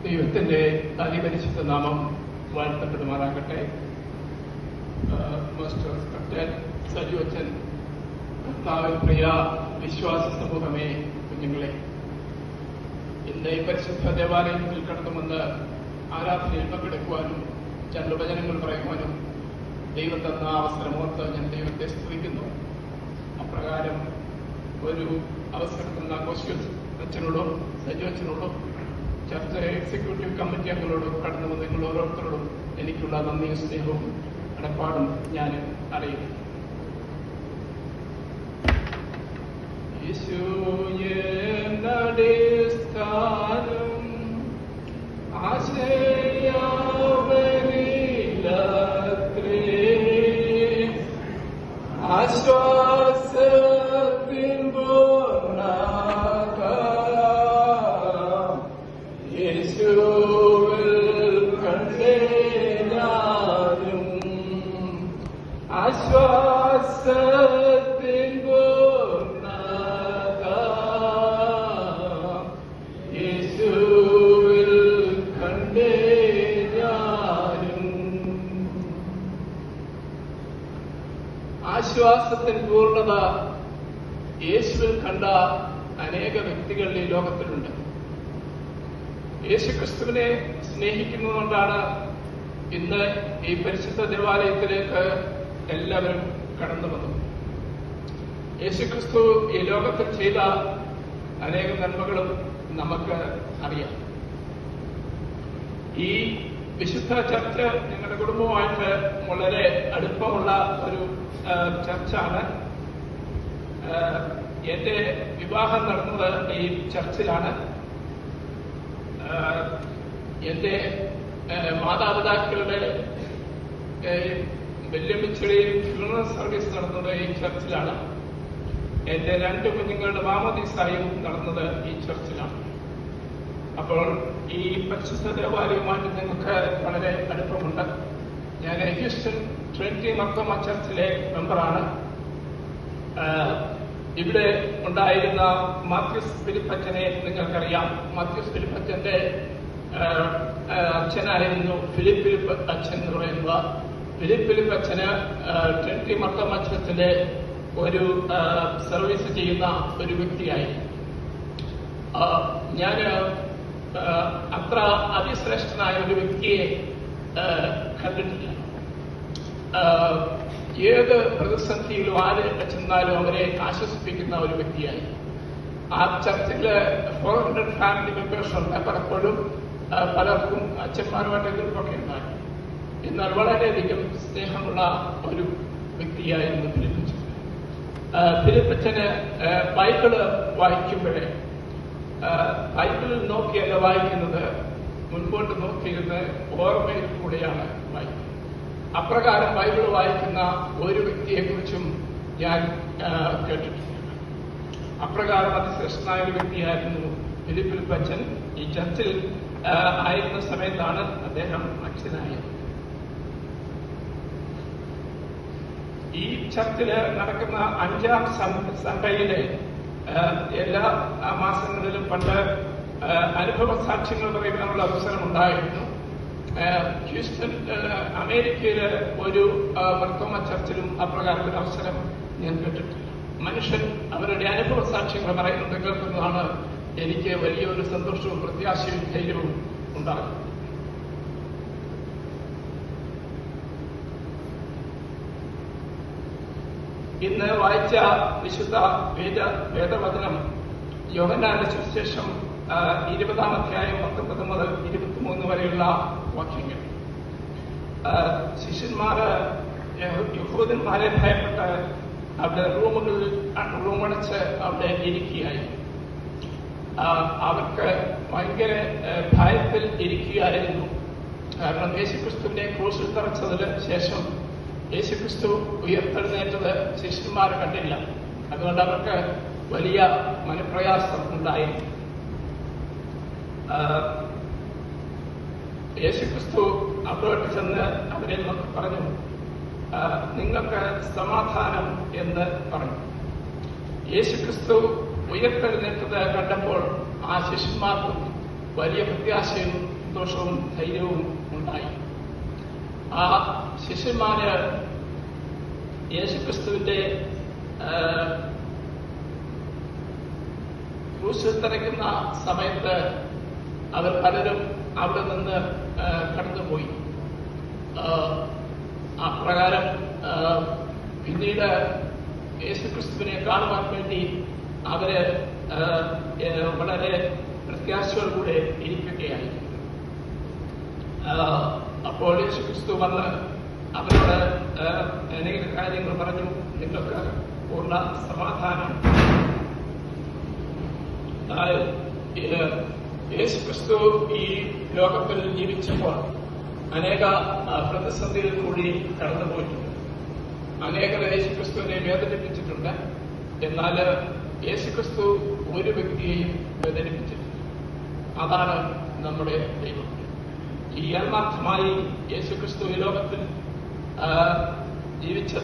ദൈവത്തിന്റെ അതിപരിശുദ്ധ നാമം വാഴ്ത്തപ്പെടുമാറാകട്ടെ. മാസ്റ്റർ കപ്റ്റൻ സജു അച്ഛൻ, കർത്താവിൽ പ്രിയ വിശ്വാസ സമൂഹമേ, കുഞ്ഞുങ്ങളെ, ഇന്ന് ഈ പരിശുദ്ധ ദേവാലയത്തിൽ കടന്നുവന്ന് ആരാധനയിൽ പങ്കെടുക്കുവാനും ചണ്ടുവചനങ്ങൾ പറയുവാനും ദൈവം തന്ന അവസരമോർത്ത് ഞാൻ ദൈവത്തെ സ്തുതിക്കുന്നു. അപ്രകാരം ഒരു അവസരം തന്ന കോശിയൽ അച്ഛനോടും സജു അച്ഛനോടും ചർച്ച എക്സിക്യൂട്ടീവ് കമ്മിറ്റി അംഗങ്ങളോടും കടന്നു വന്ന നിങ്ങൾ ഓരോരുത്തരോടും എനിക്കുള്ള നന്ദിയും സ്നേഹവും കടപ്പാടും ഞാൻ അറിയുന്നു. യേശുസ്ഥാനം ആശ്രയാവനിലത്രേ ആശ്വാസത്തിൻ പൂർണ്ണകാലം യേശുവിൽ കണ്ടേ ഞാനും ആശ്വാസത്തിൻ പൂർണ്ണകാലം യേശുവിൽ കണ്ടേ ഞാനും. ആശ്വാസത്തിൻ പൂർണ്ണത യേശുവിൽ കണ്ട അനേക വ്യക്തികൾ ഈ ലോകത്തിലുണ്ട്. യേശുക്രിസ്തുവിനെ സ്നേഹിക്കുന്നതുകൊണ്ടാണ് ഇന്ന് ഈ പരിശുദ്ധ ദേവാലയത്തിലേക്ക് എല്ലാവരും കടന്നു വന്നത്. യേശുക്രിസ്തു ഈ ലോകത്തിൽ ചെയ്ത അനേകം നന്മകളും നമുക്ക് അറിയാം. ഈ വിശുദ്ധ ചർച്ച് ഞങ്ങളുടെ കുടുംബവുമായിട്ട് വളരെ അടുപ്പമുള്ള ഒരു ചർച്ചാണ്. എന്റെ വിവാഹം നടന്നത് ഈ ചർച്ചിലാണ്. എന്റെ മാതാപിതാക്കളുടെ വെല്ലുവിളിച്ചുടെയും ഫ്യൂണറൽ സർവീസ് നടന്നത് ഈ ചർച്ചിലാണ്. എന്റെ 2 കുഞ്ഞുങ്ങളുടെ മാമോദീസായും നടന്നത് ഈ ചർച്ചിലാണ്. അപ്പോൾ ഈ പരിശുദ്ധ ദേവാലയവുമായിട്ട് നിങ്ങൾക്ക് വളരെ അടുപ്പമുണ്ട്. ഞാൻ ഹ്യൂസ്റ്റൺ ട്രിനിറ്റി മർത്തോമ ചർച്ചിലെ മെമ്പറാണ്. ഇവിടെ ഉണ്ടായിരുന്ന മാത്യൂസ് ഫിലിപ്പച്ചനെ നിങ്ങൾക്കറിയാം. മാത്യൂസ് ഫിലിപ്പച്ചന്റെ അച്ഛനായിരുന്നു ഫിലിപ്പ് അച്ഛൻ എന്ന് പറയുന്നത്. ഫിലിപ്പ് അച്ഛന് ട്രിനിറ്റി മർത്തോമ ചർച്ചിലെ ഒരു സർവീസ് ചെയ്യുന്ന ഒരു വ്യക്തിയായി. ഞാൻ അത്ര അതിശ്രേഷ്ഠനായ ഒരു വ്യക്തിയെ കണ്ടിട്ടില്ല. ഏത് പ്രതിസന്ധിയിലും ആര് ചെന്നാലും അവരെ ആശ്വസിപ്പിക്കുന്ന ഒരു വ്യക്തിയായി. ആ ചർച്ചില് 400 ഫാമിലി മെമ്പേഴ്സ് ഉണ്ട്. പലപ്പോഴും പലർക്കും അച്ഛന്മാരുമായിട്ട് എതിർപ്പൊക്കെ ഉണ്ടായി. എന്നാൽ വളരെയധികം സ്നേഹമുള്ള ഒരു വ്യക്തിയായിരുന്നു ഫിലിപ്പച്ചൻ. ഫിലിപ്പച്ചന് ബൈബിള് വായിക്കുമ്പോഴേ ബൈബിളിൽ നോക്കിയല്ല വായിക്കുന്നത്, മുൻപോട്ട് നോക്കിയിരുന്ന് ഓർമ്മയിൽ കൂടെയാണ് വായിക്കുന്നത്. അപ്രകാരം ബൈബിൾ വായിക്കുന്ന ഒരു വ്യക്തിയെക്കുറിച്ചും ഞാൻ കേട്ടിട്ടില്ല. അപ്രകാരം അതിശ്രേഷ്ഠനായ ഒരു വ്യക്തിയായിരുന്നു ഫിലിപ്പച്ചൻ. ഈ ചർച്ചിൽ ആയിരുന്ന സമയത്താണ് അദ്ദേഹം അച്ഛനായത്. ഈ ചർച്ചിൽ നടക്കുന്ന 5ാം സൺഡേയിലെ എല്ലാ മാസങ്ങളിലും പണ്ട് അനുഭവ സാക്ഷ്യങ്ങൾ പറയുവാനുള്ള അവസരം ഉണ്ടായിരുന്നു. ഹ്യൂസ്റ്റൺ അമേരിക്കയിലെ ഒരു മർത്തോമ ചർച്ചിലും അപ്രകാരം ഒരു അവസരം ഞാൻ കേട്ടിട്ടില്ല. മനുഷ്യൻ അവരുടെ അനുഭവ സാക്ഷ്യങ്ങൾ പറയുന്നത് കേൾക്കുന്നതാണ് എനിക്ക് വലിയൊരു സന്തോഷവും പ്രത്യാശയും ധൈര്യവും ഉണ്ടാകും. ഇന്ന് വായിച്ച വിശുദ്ധ വേദവചനം യോഹന്നാന്റെ സുവിശേഷം 20-ാം അധ്യായം 19 മുതൽ 23 വരെയുള്ള വാക്യങ്ങൾ. ശിഷ്യന്മാര് യഹൂദന്മാരെ ഭയപ്പെട്ട് അവിടെ റൂമടച്ച് അവിടെ ഇരിക്കുകയായി. അവർക്ക് ഭയങ്കര ഭയത്തിൽ ഇരിക്കുകയായിരുന്നു. കാരണം യേശുക്രിസ്തുവിനെ ക്രൂശിൽ തറച്ചതിന് ശേഷം യേശുക്രിസ്തു ഉയർത്തെഴുന്നേറ്റത് ശിഷ്യന്മാർ കണ്ടില്ല. അതുകൊണ്ട് അവർക്ക് വലിയ മനപ്രയാസം ഉണ്ടായി. യേശുക്രിസ്തു അവിടോട്ട് ചെന്ന് അവരെ പറഞ്ഞു, നിങ്ങൾക്ക് സമാധാനം എന്ന് പറഞ്ഞു. യേശുക്രിസ്തു ഉയർത്തെഴുന്നേറ്റത് കണ്ടപ്പോൾ ആ ശിഷ്യന്മാർക്കും വലിയ പ്രത്യാശയും സന്തോഷവും ധൈര്യവും ഉണ്ടായി. ആ ശിഷ്യന്മാര് യേശുക്രിസ്തുവിന്റെ ക്രൂശിൽ തറയ്ക്കുന്ന സമയത്ത് അവർ പലരും അവിടെ നിന്ന് കടന്നുപോയി. അപ്രകാരം പിന്നീട് യേശുക്രിസ്തുവിനെ കാണുവാൻ വേണ്ടി അവര് വളരെ പ്രത്യാശയോടുകൂടെ ഇരിക്കുകയായി. അപ്പോൾ യേശുക്രിസ്തു വന്ന് അവരോട് അനേക കാര്യങ്ങൾ പറഞ്ഞു. നിങ്ങൾക്ക് പൂർണ്ണ സമാധാനം. യേശുക്രിസ്തു ഈ ലോകത്തിൽ ജീവിച്ചപ്പോൾ അനേക പ്രതിസന്ധികൾ കൂടി കടന്നുപോയിട്ടുണ്ട്. അനേകർ യേശുക്രിസ്തുവിനെ വേദനിപ്പിച്ചിട്ടുണ്ട്. എന്നാൽ യേശുക്രിസ്തു ഒരു വ്യക്തിയെയും വേദനിപ്പിച്ചിട്ടില്ല. അതാണ് നമ്മുടെ ദൈവം. ഈ ആത്മാർത്ഥമായി യേശുക്രിസ്തു ഈ ലോകത്തിൽ ജീവിച്ച